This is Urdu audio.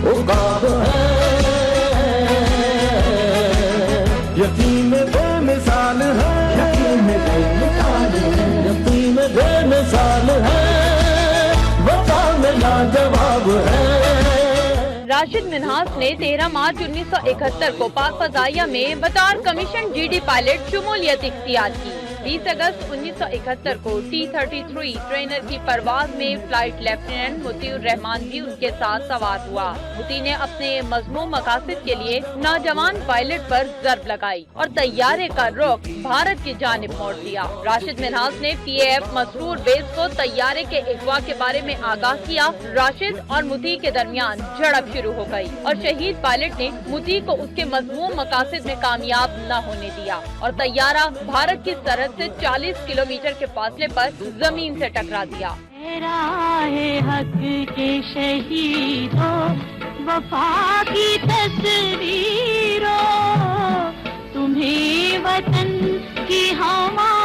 عقاب ہے، یقین بے مثال ہے، یقین بے مثال ہے، یقین بے مثال ہے، وفا میں لاجواب ہے۔ راشد منہاس نے 13 مارچ 1971 کو پاک فضائیہ میں بطور کمیشن GD پائلٹ شمولیت اختیار کی۔ 20 اگست 1971 کو T-33 ٹرینر کی پرواز میں فلائٹ لیفٹیننٹ مطیع الرحمان بھی ان کے ساتھ سوار ہوا۔ مطیع نے اپنے مذموم مقاصد کے لیے نوجوان پائلٹ پر ضرب لگائی اور طیارے کا رخ بھارت کی جانب موڑ دیا۔ راشد منہاس نے PAF مسرور بیس کو طیارے کے اغوا کے بارے میں آگاہ کیا۔ راشد اور مطیع کے درمیان جھڑپ شروع ہو گئی اور شہید پائلٹ نے مطیع کو اس کے مذموم مقاصد میں کامیاب نہ ہونے دیا اور طیارہ بھارت کی سرحد سے 40 کلومیٹر کے فاصلے پر زمین سے ٹکرا دیا۔ راہ حق کے شہیدوں، وفا کی تصویروں، تمہیں وطن کی ہوا